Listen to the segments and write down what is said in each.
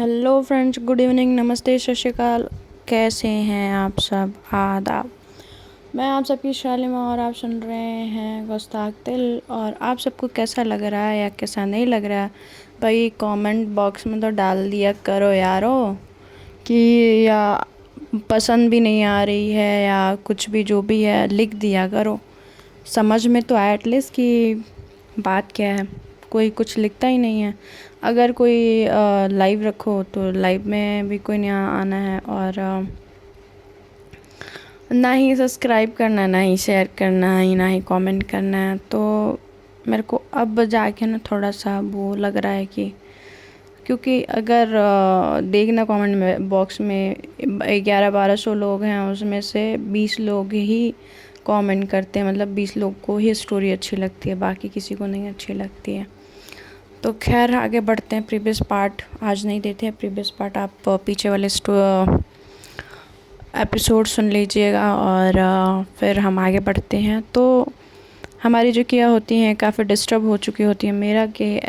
Hello friends, good evening, नमस्ते, सत श्री अकाल। कैसे हैं आप सब? आदाब। मैं आप सबकी शालिमा और आप सुन रहे हैं गुस्ताख दिल। और आप सबको कैसा लग रहा है या कैसा नहीं लग रहा है भाई, कमेंट बॉक्स में तो डाल दिया करो यारो। कि या पसंद भी नहीं आ रही है या कुछ भी जो भी है लिख दिया करो, समझ में तो आए एटलीस्ट कि बात क्या है। कोई कुछ लिखता ही नहीं है। अगर कोई लाइव रखो तो लाइव में भी कोई नहीं आना है, और ना ही सब्सक्राइब करना, ना ही शेयर करना है, ना ही कमेंट करना है। तो मेरे को अब जाके ना थोड़ा सा वो लग रहा है कि क्योंकि अगर देखना कमेंट में बॉक्स में 1100-1200 लोग हैं, उसमें से 20 लोग ही कमेंट करते हैं, मतलब 20 लोग को ही स्टोरी अच्छी लगती है, बाकी किसी को नहीं अच्छी लगती है। तो खैर आगे बढ़ते हैं। प्रीवियस पार्ट आज नहीं देते हैं, प्रीवियस पार्ट आप पीछे वाले एपिसोड सुन लीजिएगा और फिर हम आगे बढ़ते हैं। तो हमारी जो किया होती हैं काफ़ी डिस्टर्ब हो चुकी होती है। मेरा के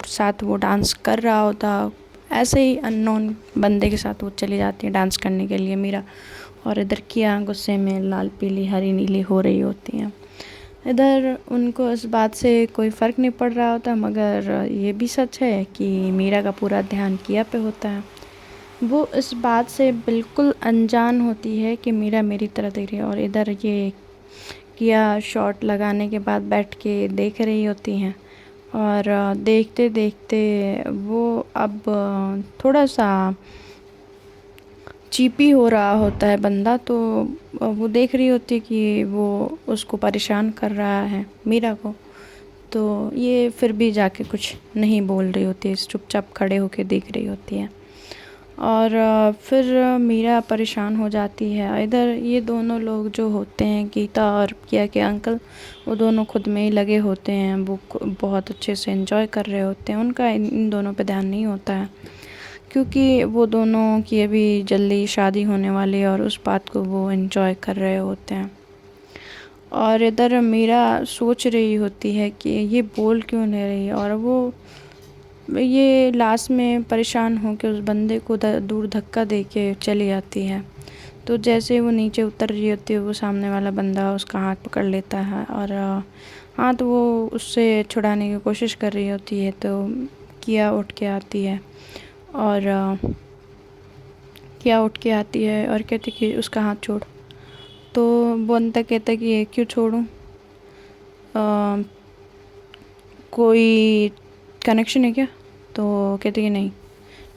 साथ वो डांस कर रहा होता, ऐसे ही अननोन बंदे के साथ वो चली जाती है डांस करने के लिए मीरा, और इधर किया गुस्से में लाल पीली हरी नीली हो रही होती हैं। इधर उनको इस बात से कोई फ़र्क नहीं पड़ रहा होता, मगर ये भी सच है कि मीरा का पूरा ध्यान किया पे होता है। वो इस बात से बिल्कुल अनजान होती है कि मीरा मेरी तरह देख रही है, और इधर ये किया शॉट लगाने के बाद बैठ के देख रही होती हैं। और देखते देखते वो अब थोड़ा सा चीपी हो रहा होता है बंदा, तो वो देख रही होती है कि वो उसको परेशान कर रहा है मीरा को। तो ये फिर भी जाके कुछ नहीं बोल रही होती है, चुपचाप खड़े होके देख रही होती है। और फिर मीरा परेशान हो जाती है। इधर ये दोनों लोग जो होते हैं, गीता और किया के अंकल, वो दोनों खुद में ही लगे होते हैं। वो बहुत अच्छे से एंजॉय कर रहे होते हैं, उनका इन दोनों पे ध्यान नहीं होता है, क्योंकि वो दोनों की अभी जल्दी शादी होने वाली है और उस बात को वो एंजॉय कर रहे होते हैं। और इधर मीरा सोच रही होती है कि ये बोल क्यों नहीं रही, और वो ये लास्ट में परेशान हो के उस बंदे को दूर धक्का दे के चली जाती है। तो जैसे वो नीचे उतर रही होती है, वो सामने वाला बंदा उसका हाथ पकड़ लेता है, और हाथ वो उससे छुड़ाने की कोशिश कर रही होती है। तो किया उठ के आती है, और किया उठ के आती है और कहती कि उसका हाथ छोड़। तो वो बंदा कहता है कि क्यों छोड़ूं, कोई कनेक्शन है क्या? तो कहती कि नहीं।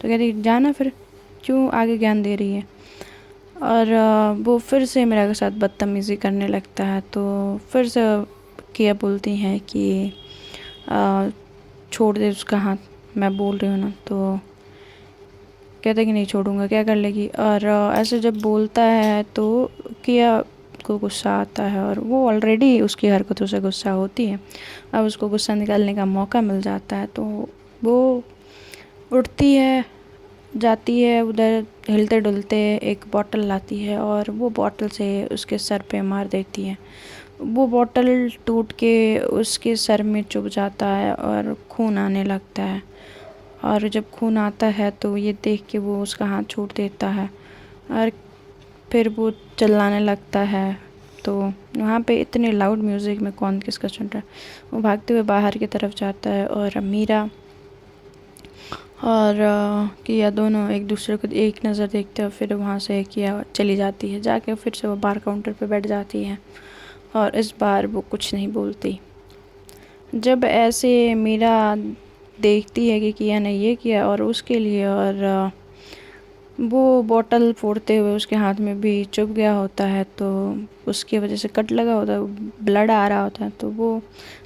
तो कहती जाना फिर, क्यों आगे ज्ञान दे रही है। और वो फिर से मेरा के साथ बदतमीज़ी करने लगता है। तो फिर से किया बोलती हैं कि छोड़ दे उसका हाथ, मैं बोल रही हूँ ना। तो कहते कि नहीं छोड़ूंगा, क्या कर लेगी। और ऐसे जब बोलता है तो किया को गुस्सा आता है, और वो ऑलरेडी उसकी हरकतों से गुस्सा होती है। अब उसको गुस्सा निकालने का मौका मिल जाता है, तो वो उठती है, जाती है उधर, हिलते डुलते एक बॉटल लाती है और वो बॉटल से उसके सर पे मार देती है। वो बॉटल टूट के उसके सर में चुभ जाता है और खून आने लगता है। और जब खून आता है तो ये देख के वो उसका हाथ छोड़ देता है, और फिर वो चिल्लाने लगता है। तो वहाँ पे इतने लाउड म्यूज़िक में कौन किसका सुन रहा है। वो भागते हुए बाहर की तरफ जाता है, और मीरा और किया दोनों एक दूसरे को एक नज़र देखते हैं। फिर वहाँ से किया चली जाती है, जाके फिर से वो बार काउंटर पे बैठ जाती है, और इस बार वो कुछ नहीं बोलती। जब ऐसे मीरा देखती है कि किया ने ये किया और उसके लिए, और वो बॉटल फोड़ते हुए उसके हाथ में भी चुभ गया होता है, तो उसकी वजह से कट लगा होता है, ब्लड आ रहा होता है। तो वो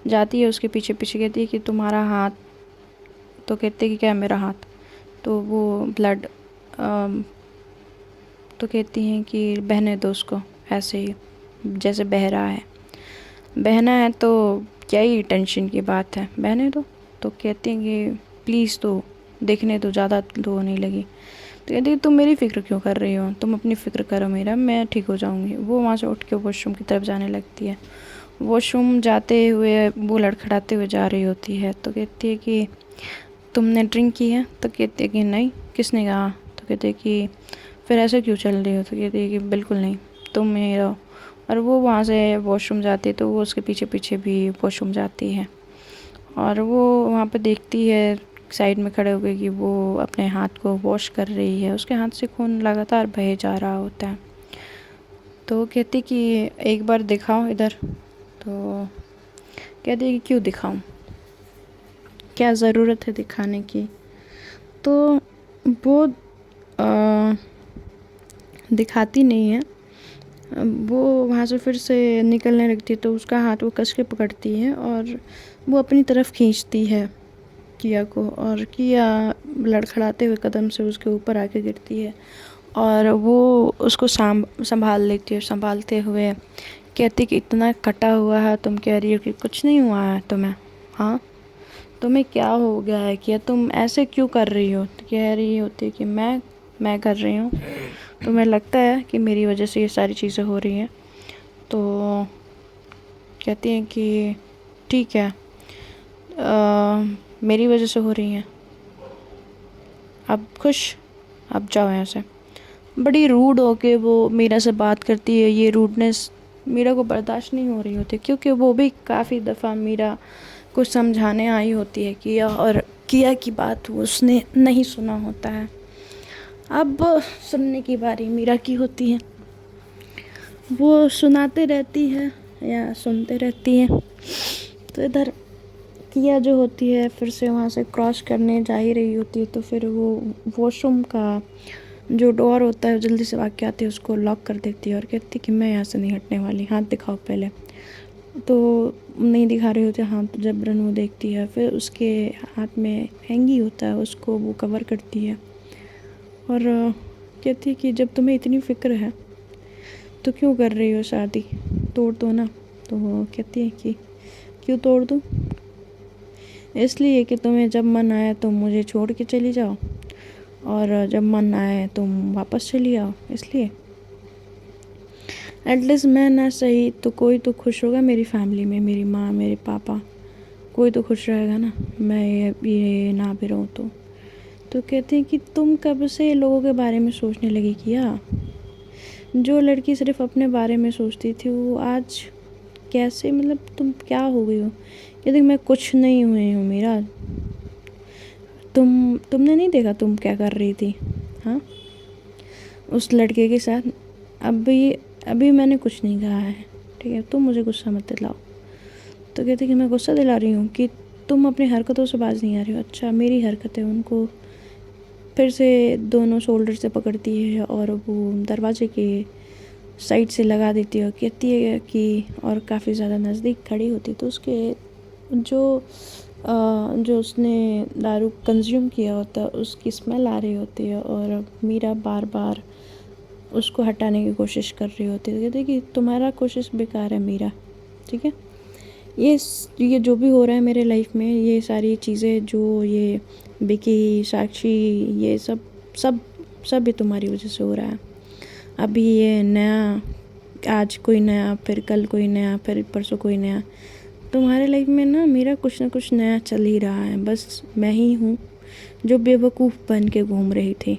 जाती है उसके पीछे पीछे, कहती है कि तुम्हारा हाथ। तो कहते कि क्या मेरा हाथ? तो वो ब्लड तो कहती हैं कि बहने दो उसको, ऐसे ही जैसे बह रहा है। बहना है तो क्या ही टेंशन की बात है, बहने दो। तो कहती हैं कि प्लीज़ तो देखने दो, ज़्यादा तो नहीं लगी। तो कहती है तुम मेरी फ़िक्र क्यों कर रही हो, तुम अपनी फ़िक्र करो, मेरा मैं ठीक हो जाऊँगी। वो वहाँ से उठ के वॉशरूम की तरफ जाने लगती है। वॉशरूम जाते हुए वो लड़खड़ाते हुए जा रही होती है। तो कहती है कि तुमने ड्रिंक की है? तो कहती है कि नहीं। किसने कहा? तो कहते हैं कि फिर ऐसे क्यों चल रही हो? तो कहती है कि बिल्कुल नहीं, तुम यहीं रहो। और वो वहाँ से वॉशरूम जाती है तो वो उसके पीछे पीछे भी वॉशरूम जाती है। और वो वहाँ पे देखती है साइड में खड़े होकर कि वो अपने हाथ को वॉश कर रही है। उसके हाथ से खून लगातार बहे जा रहा होता है। तो वो कहती कि एक बार दिखाओ इधर। तो कहती है कि क्यों दिखाऊं, क्या ज़रूरत है दिखाने की? तो वो दिखाती नहीं है। वो वहाँ से फिर से निकलने लगती है तो उसका हाथ वो कस के पकड़ती है और वो अपनी तरफ खींचती है किया को, और किया लड़खड़ाते हुए कदम से उसके ऊपर आके गिरती है और वो उसको संभाल लेती है। संभालते हुए कहती कि इतना कटा हुआ है, तुम कह रही हो कि कुछ नहीं हुआ है तुम्हें? हाँ, तुम्हें क्या हो गया है? कि तुम ऐसे क्यों कर रही हो? तो कह रही होती है कि मैं कर रही हूँ, तुम्हें लगता है कि मेरी वजह से ये सारी चीज़ें हो रही हैं? तो कहती हैं कि ठीक है, मेरी वजह से हो रही हैं, अब खुश, अब जाओ यहाँ से। बड़ी रूड होके वो मीरा से बात करती है। ये रूडनेस मीरा को बर्दाश्त नहीं हो रही होती, क्योंकि वो भी काफ़ी दफ़ा मीरा को समझाने आई होती है किया, और किया की बात उसने नहीं सुना होता है। अब सुनने की बारी मीरा की होती है। वो सुनाते रहती है या सुनते रहती है। तो इधर किया जो होती है फिर से वहाँ से क्रॉस करने जा ही रही होती है, तो फिर वो वॉशरूम का जो डोर होता है जल्दी से भाग के आती है, उसको लॉक कर देती है और कहती है कि मैं यहाँ से नहीं हटने वाली, हाथ दिखाओ पहले। तो नहीं दिखा रही होती हाथ, जबरन वो देखती है। फिर उसके हाथ में हैंगी होता है, उसको वो कवर करती है और कहती है कि जब तुम्हें इतनी फ़िक्र है तो क्यों कर रही हो शादी, तोड़ दो ना। तो वो कहती है कि क्यों तोड़ दूँ? इसलिए कि तुम्हें जब मन आए तुम मुझे छोड़ के चली जाओ, और जब मन आए तुम वापस चली आओ, इसलिए। एटलीस्ट मैं ना सही तो कोई तो खुश होगा मेरी फैमिली में, मेरी माँ, मेरे पापा, कोई तो खुश रहेगा ना, मैं ये ना भी रहूँ तो कहते हैं कि तुम कब से लोगों के बारे में सोचने लगी किया? जो लड़की सिर्फ अपने बारे में सोचती थी वो आज कैसे, मतलब तुम क्या हो गई हो? यदि मैं कुछ नहीं हुई हूँ मेरा, तुमने नहीं देखा तुम क्या कर रही थी? हाँ, उस लड़के के साथ। अभी मैंने कुछ नहीं कहा है, ठीक है? तुम मुझे गुस्सा मत दिलाओ। तो कहते कि मैं गुस्सा दिला रही हूँ कि तुम अपनी हरकतों से बाज नहीं आ रही हो। अच्छा, मेरी हरकतें? उनको फिर से दोनों शोल्डर से पकड़ती है और वो दरवाजे के साइड से लगा देती है और कहती है कि, और काफ़ी ज़्यादा नज़दीक खड़ी होती तो उसके जो उसने दारू कंज्यूम किया होता है उसकी स्मेल आ रही होती है और मीरा बार बार उसको हटाने की कोशिश कर रही होती है। तो कहते कि तुम्हारा कोशिश बेकार है मीरा, ठीक है? ये जो भी हो रहा है मेरे लाइफ में, ये सारी चीज़ें जो ये विकी, साक्षी, ये सब सब सब ये तुम्हारी वजह से हो रहा है। अभी ये नया, आज कोई नया, फिर कल कोई नया, फिर परसों कोई नया। तुम्हारे लाइफ में ना मेरा कुछ ना कुछ नया चल ही रहा है, बस मैं ही हूँ जो बेवकूफ़ बन के घूम रही थी।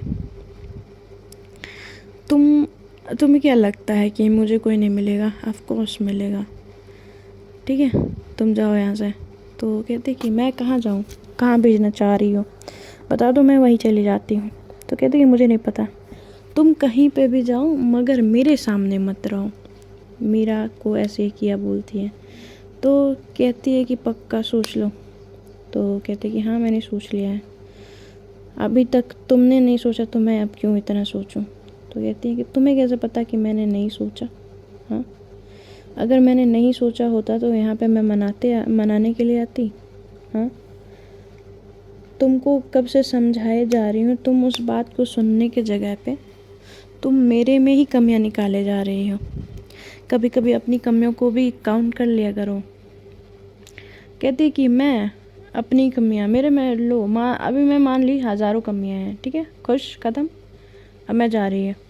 तुम्हें क्या लगता है कि मुझे कोई नहीं मिलेगा? ऑफ कोर्स मिलेगा, ठीक है? तुम जाओ यहाँ से। तो कहते कि मैं कहाँ जाऊँ, कहाँ भेजना चाह रही हो, बता दो, मैं वहीं चली जाती हूँ। तो कहते कि मुझे नहीं पता, तुम कहीं पे भी जाओ मगर मेरे सामने मत रहो। मीरा को ऐसे किया बोलती है। तो कहती है कि पक्का सोच लो। तो कहते कि हाँ, मैंने सोच लिया है। अभी तक तुमने नहीं सोचा तो मैं अब क्यों इतना सोचूं? तो कहती है कि तुम्हें कैसे पता कि मैंने नहीं सोचा? हाँ, अगर मैंने नहीं सोचा होता तो यहाँ पे मैं मनाने के लिए आती? हाँ, तुमको कब से समझाए जा रही हूँ, तुम उस बात को सुनने के जगह पे तुम मेरे में ही कमियाँ निकाले जा रही हो। कभी कभी अपनी कमियों को भी काउंट कर लिया करो। कहती कि मैं अपनी कमियाँ मेरे में लो अभी मैं मान ली हज़ारों कमियाँ हैं, ठीक है? खुश, ख़त्म, अब मैं जा रही है।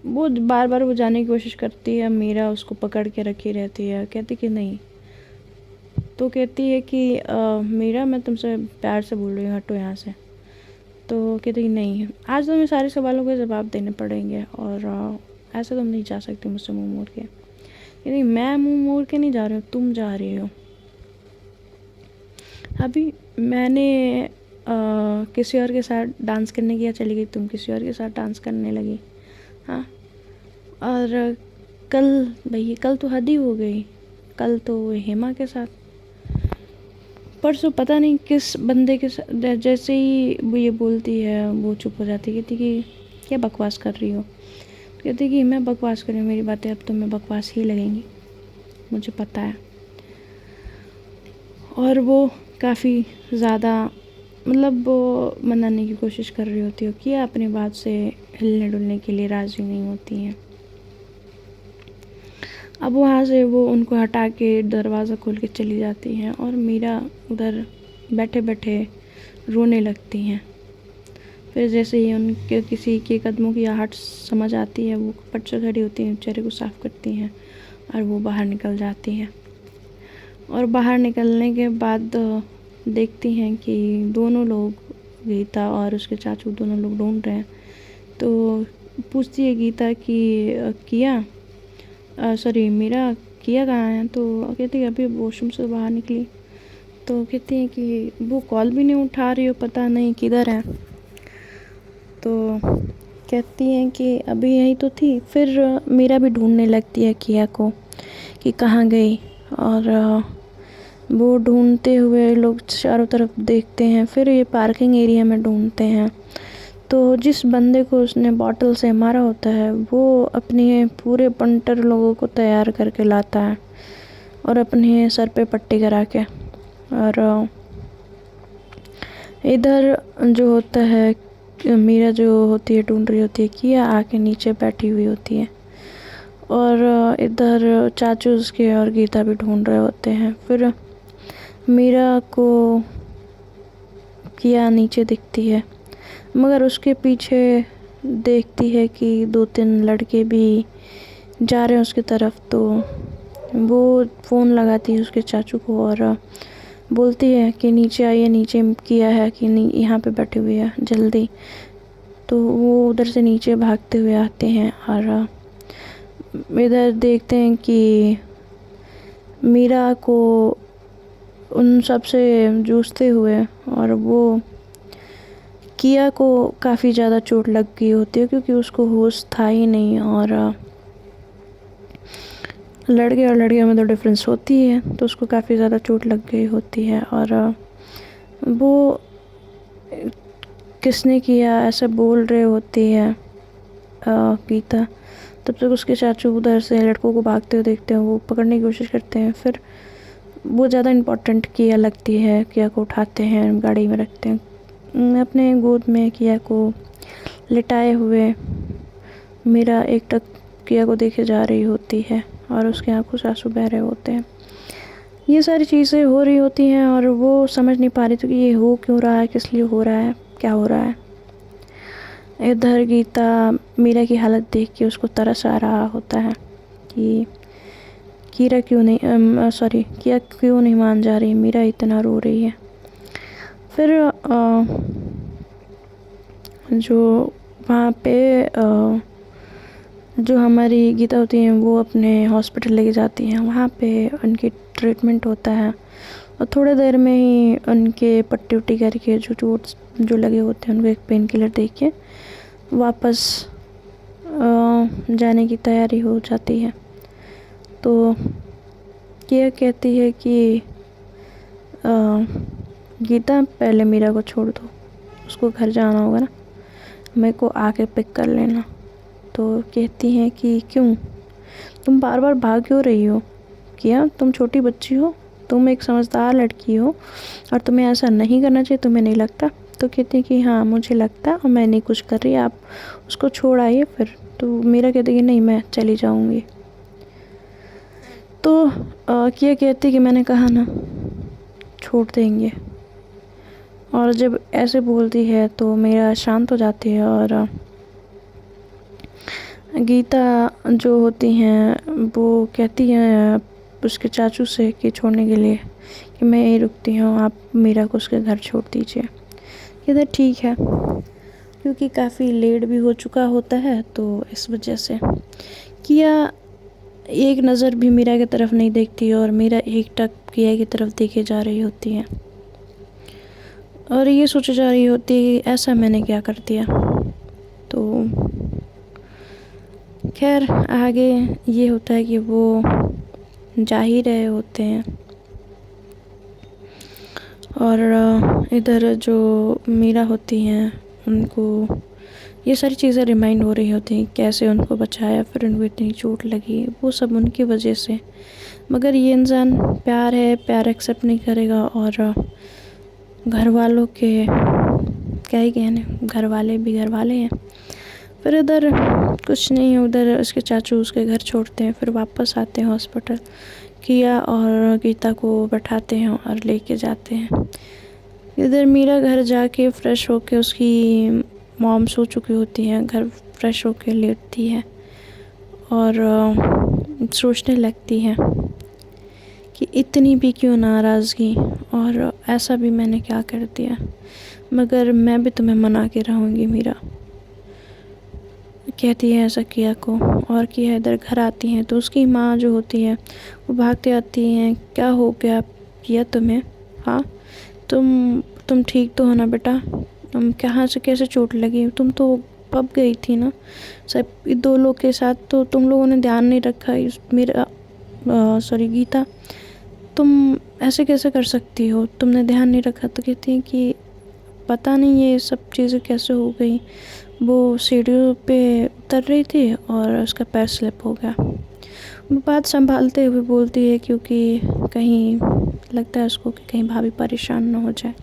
वो बार बार वो जाने की कोशिश करती है, मीरा उसको पकड़ के रखी रहती है। कहती कि नहीं, तो कहती है कि मीरा मैं तुमसे प्यार से बोल रही हूँ, हटो यहाँ से। तो कहती है नहीं, आज तुम्हें सारे सवालों के जवाब देने पड़ेंगे और ऐसे तुम नहीं जा सकती मुझसे मुँह मोड़ के। कहती मैं मुँह मोड़ के नहीं जा रही हूँ, तुम जा रही हो। अभी मैंने किसी और के साथ डांस करने गया, चली गई, तुम किसी और के साथ डांस करने लगी। हाँ, और कल भैया कल तो हद ही हो गई, कल तो हेमा के साथ, परसों पता नहीं किस बंदे के साथ। जैसे ही वो ये बोलती है वो चुप हो जाती, कहती कि क्या बकवास कर रही हो। कहती कि मैं बकवास कर रही हूँ, मेरी बातें अब तुम्हें बकवास ही लगेंगी, मुझे पता है। और वो काफ़ी ज़्यादा मतलब वो मनाने की कोशिश कर रही होती है कि अपनी बात से हिलने डुलने के लिए राज़ी नहीं होती हैं। अब वहाँ से वो उनको हटा के दरवाज़ा खोल के चली जाती हैं और मीरा उधर बैठे बैठे रोने लगती हैं। फिर जैसे ही उनके किसी के कदमों की आहट समझ आती है, वो पट से खड़ी होती हैं, चेहरे को साफ़ करती हैं और वो बाहर निकल जाती हैं। और बाहर निकलने के बाद देखती हैं कि दोनों लोग, गीता और उसके चाचू, दोनों लोग ढूंढ रहे हैं। तो पूछती है गीता कि मीरा किया कहाँ है। तो कहती है अभी वॉशरूम से बाहर निकली। तो कहती हैं कि वो कॉल भी नहीं उठा रही हो, पता नहीं किधर है। तो कहती हैं कि अभी यहीं तो थी। फिर मीरा भी ढूंढने लगती है किया को कि कहाँ गई, और वो ढूंढते हुए लोग चारों तरफ देखते हैं। फिर ये पार्किंग एरिया में ढूंढते हैं तो जिस बंदे को उसने बॉटल से मारा होता है वो अपने पूरे पंटर लोगों को तैयार करके लाता है और अपने सर पे पट्टी करा के। और इधर जो होता है, मीरा जो होती है ढूंढ रही होती है किया आके नीचे बैठी हुई होती है, और इधर चाचू उसके और गीता भी ढूंढ रहे होते हैं। फिर मीरा को किया नीचे दिखती है, मगर उसके पीछे देखती है कि 2-3 लड़के भी जा रहे हैं उसकी तरफ। तो वो फ़ोन लगाती है उसके चाचू को और बोलती है कि नीचे आइए, नीचे किया है कि नहीं, यहाँ पे बैठी हुई है, जल्दी। तो वो उधर से नीचे भागते हुए आते हैं और इधर देखते हैं कि मीरा को उन सब से जूझते हुए, और वो किया को काफ़ी ज़्यादा चोट लग गई होती है क्योंकि उसको होश था ही नहीं। और लड़के और लड़कियों में तो डिफरेंस होती है, तो उसको काफ़ी ज़्यादा चोट लग गई होती है। और वो किसने किया ऐसा बोल रहे होती है गीता। तब तक उसके चाचू उधर से लड़कों को भागते हुए देखते हैं, वो पकड़ने की कोशिश करते हैं। फिर वो ज़्यादा इम्पोर्टेंट किया लगती है, किया को उठाते हैं, गाड़ी में रखते हैं, अपने गोद में किया को लिटाए हुए। मीरा एकटक किया को देखे जा रही होती है और उसके आंखों से आंसू बह रहे होते हैं। ये सारी चीज़ें हो रही होती हैं और वो समझ नहीं पा रही थी कि ये हो क्यों रहा है, किस लिए हो रहा है, क्या हो रहा है। इधर गीता मीरा की हालत देख के उसको तरस आ रहा होता है कि किया क्यों नहीं मान जा रही, मीरा इतना रो रही है। फिर जो वहाँ पे जो हमारी गीता होती हैं वो अपने हॉस्पिटल लेके जाती हैं। वहाँ पे उनकी ट्रीटमेंट होता है और थोड़ी देर में ही उनके पट्टी उट्टी करके जो चोट जो लगे होते हैं उनको एक पेन किलर दे के वापस जाने की तैयारी हो जाती है। तो किया कहती है कि गीता पहले मीरा को छोड़ दो, उसको घर जाना होगा ना, मेरे को आके पिक कर लेना। तो कहती हैं कि क्यों, तुम बार बार भाग क्यों रही हो, किया तुम छोटी बच्ची हो, तुम एक समझदार लड़की हो और तुम्हें ऐसा नहीं करना चाहिए, तुम्हें नहीं लगता। तो कहती है कि हाँ मुझे लगता है और मैं नहीं कुछ कर रही, आप उसको छोड़ आइए। फिर तो मीरा कहती है कि नहीं मैं चली जाऊँगी। तो किया कहती कि मैंने कहा ना छोड़ देंगे। और जब ऐसे बोलती है तो मीरा शांत हो जाती है और गीता जो होती हैं वो कहती हैं उसके चाचू से कि छोड़ने के लिए कि मैं यहीं रुकती हूँ, आप मीरा को उसके घर छोड़ दीजिए। कहते ठीक है, क्योंकि काफ़ी लेट भी हो चुका होता है तो इस वजह से। किया एक नज़र भी मीरा की तरफ नहीं देखती और मीरा एक टक किया की तरफ देखे जा रही होती है और ये सोचे जा रही होती है कि ऐसा मैंने क्या कर दिया। तो खैर आगे ये होता है कि वो जा ही रहे होते हैं और इधर जो मीरा होती हैं उनको ये सारी चीज़ें रिमाइंड हो रही होती हैं, कैसे उनको बचाया, फिर उनको इतनी चोट लगी, वो सब उनकी वजह से। मगर ये इंसान प्यार है, प्यार एक्सेप्ट नहीं करेगा और घर वालों के क्या ही कहने, घर वाले भी घर वाले हैं। फिर इधर कुछ नहीं, उधर उसके चाचू उसके घर छोड़ते हैं, फिर वापस आते हैं हॉस्पिटल। किया और गीता को बैठाते हैं और लेके जाते हैं। इधर मीरा घर जाके फ्रेश होके, उसकी मॉम सो चुकी होती हैं, घर फ्रेश होके लेटती है और सोचने लगती है कि इतनी भी क्यों नाराज़गी और ऐसा भी मैंने क्या कर दिया, मगर मैं भी तुम्हें मना के रहूँगी मीरा। कहती है ऐसा किया को, और किया इधर घर आती हैं तो उसकी माँ जो होती है वो भागते आती हैं, क्या हो गया किया तुम्हें, हाँ तुम ठीक तो हो ना बेटा, तुम कहाँ से कैसे चोट लगी, तुम तो पब गई थी ना सब दो लोग के साथ, तो तुम लोगों ने ध्यान नहीं रखा। मेरा सॉरी गीता, तुम ऐसे कैसे कर सकती हो, तुमने ध्यान नहीं रखा। तो कहती है कि पता नहीं ये सब चीज़ें कैसे हो गई, वो सीढ़ियों पे उतर रही थी और उसका पैर स्लिप हो गया। वो बात संभालते हुए बोलती है क्योंकि कहीं लगता है उसको कि कहीं भाभी परेशान ना हो जाए।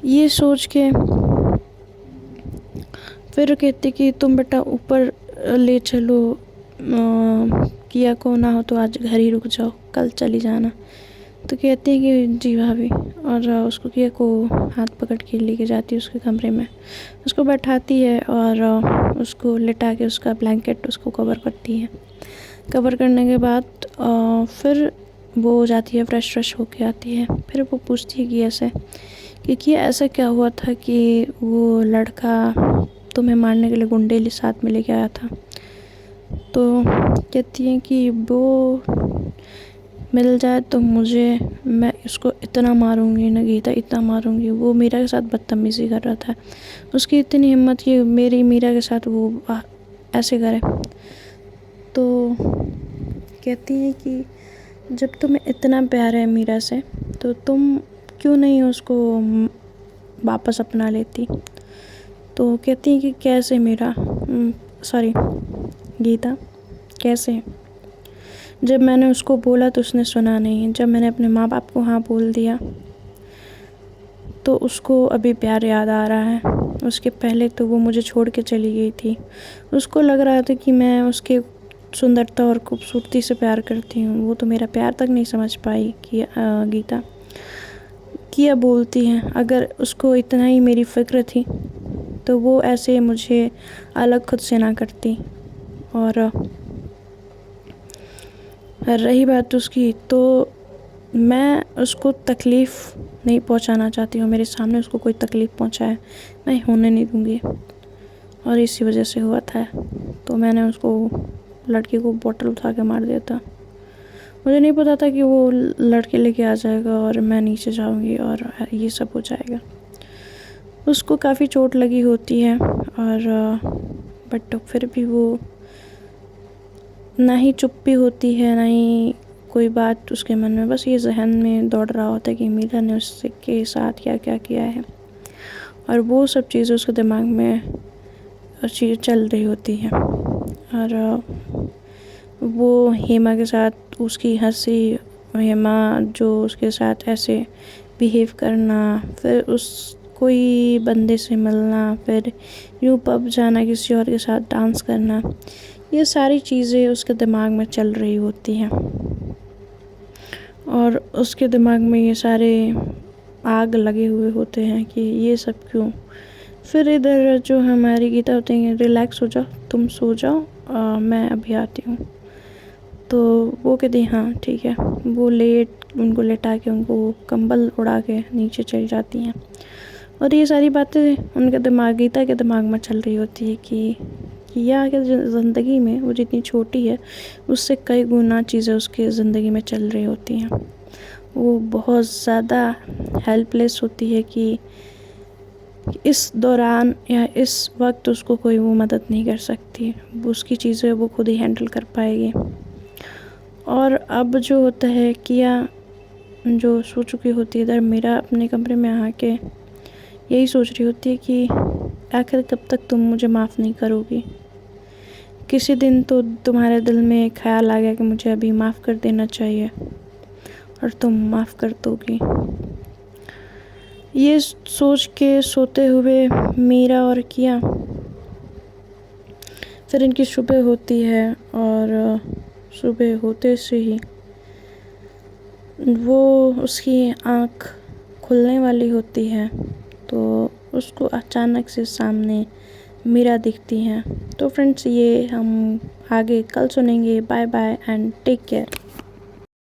ये सोच के फिर कहती कि तुम बेटा ऊपर ले चलो, किया को ना हो तो आज घर ही रुक जाओ, कल चली जाना। तो कहती है कि जी भाभी, और उसको किया को हाथ पकड़ के लेके जाती है उसके कमरे में, उसको बैठाती है और उसको लिटा के उसका ब्लैंकेट उसको कवर करती है। कवर करने के बाद फिर वो जाती है, फ्रेश होके आती है। फिर वो पूछती है कि ऐसे क्योंकि ऐसा क्या हुआ था कि वो लड़का तुम्हें मारने के लिए गुंडे साथ में लेके आया था। तो कहती है कि वो मिल जाए तो मैं इसको इतना मारूंगी ना गीता, इतना मारूंगी। वो मीरा के साथ बदतमीज़ी कर रहा था, उसकी इतनी हिम्मत कि मेरी मीरा के साथ वो ऐसे करे। तो कहती है कि जब तुम्हें इतना प्यार है मीरा से तो तुम क्यों नहीं उसको वापस अपना लेती। तो कहती है कि कैसे मीरा, सॉरी गीता, कैसे, जब मैंने उसको बोला तो उसने सुना नहीं, जब मैंने अपने माँ बाप को हाँ बोल दिया तो उसको अभी प्यार याद आ रहा है। उसके पहले तो वो मुझे छोड़ के चली गई थी, उसको लग रहा था कि मैं उसके सुंदरता और खूबसूरती से प्यार करती हूँ, वो तो मेरा प्यार तक नहीं समझ पाई कि गीता। किया बोलती है अगर उसको इतना ही मेरी फ़िक्र थी तो वो ऐसे मुझे अलग खुद से ना करती। और रही बात उसकी, तो मैं उसको तकलीफ़ नहीं पहुंचाना चाहती हूँ, मेरे सामने उसको कोई तकलीफ़ पहुंचाए मैं होने नहीं दूँगी। और इसी वजह से हुआ था, तो मैंने उसको लड़के को बोतल उठा के मार दिया था। मुझे नहीं पता था कि वो लड़के लेके आ जाएगा और मैं नीचे जाऊंगी और ये सब हो जाएगा। उसको काफ़ी चोट लगी होती है और बट फिर भी वो ना ही चुप्पी होती है, ना ही कोई बात उसके मन में, बस ये जहन में दौड़ रहा होता है कि मीरा ने उसके साथ क्या क्या किया है और वो सब चीज़ें उसके दिमाग में चल रही होती है। और वो हेमा के साथ उसकी हंसी, हेमा जो उसके साथ ऐसे बिहेव करना, फिर उस कोई बंदे से मिलना, फिर यूँ पब जाना, किसी और के साथ डांस करना, ये सारी चीज़ें उसके दिमाग में चल रही होती हैं और उसके दिमाग में ये सारे आग लगे हुए होते हैं कि ये सब क्यों। फिर इधर जो हमारी गीता होती है, रिलैक्स हो जाओ, तुम सो जाओ, मैं अभी आती हूँ। तो वो कहती हाँ ठीक है। वो उनको लेटा के उनको कंबल उड़ा के नीचे चली जाती हैं। और ये सारी बातें उनके गीता के दिमाग में चल रही होती है कि किया के ज़िंदगी में वो जितनी छोटी है उससे कई गुना चीज़ें उसकी ज़िंदगी में चल रही होती हैं। वो बहुत ज़्यादा हेल्पलेस होती है कि इस दौरान या इस वक्त उसको कोई वो मदद नहीं कर सकती। वो उसकी चीज़ें वो खुद ही हैंडल कर पाएगी। और अब जो होता है किया जो सो चुकी होती है इधर मेरा अपने कमरे में आके यही सोच रही होती है कि आखिर कब तक तुम मुझे माफ़ नहीं करोगी। किसी दिन तो तुम्हारे दिल में ख्याल आ गया कि मुझे अभी माफ़ कर देना चाहिए और तुम माफ़ कर दोगी। ये सोच के सोते हुए मीरा और किया फिर इनकी सुबह होती है और सुबह होते से ही वो उसकी आँख खुलने वाली होती है तो उसको अचानक से सामने मीरा दिखती हैं। तो फ्रेंड्स ये हम आगे कल सुनेंगे। Bye bye and take care.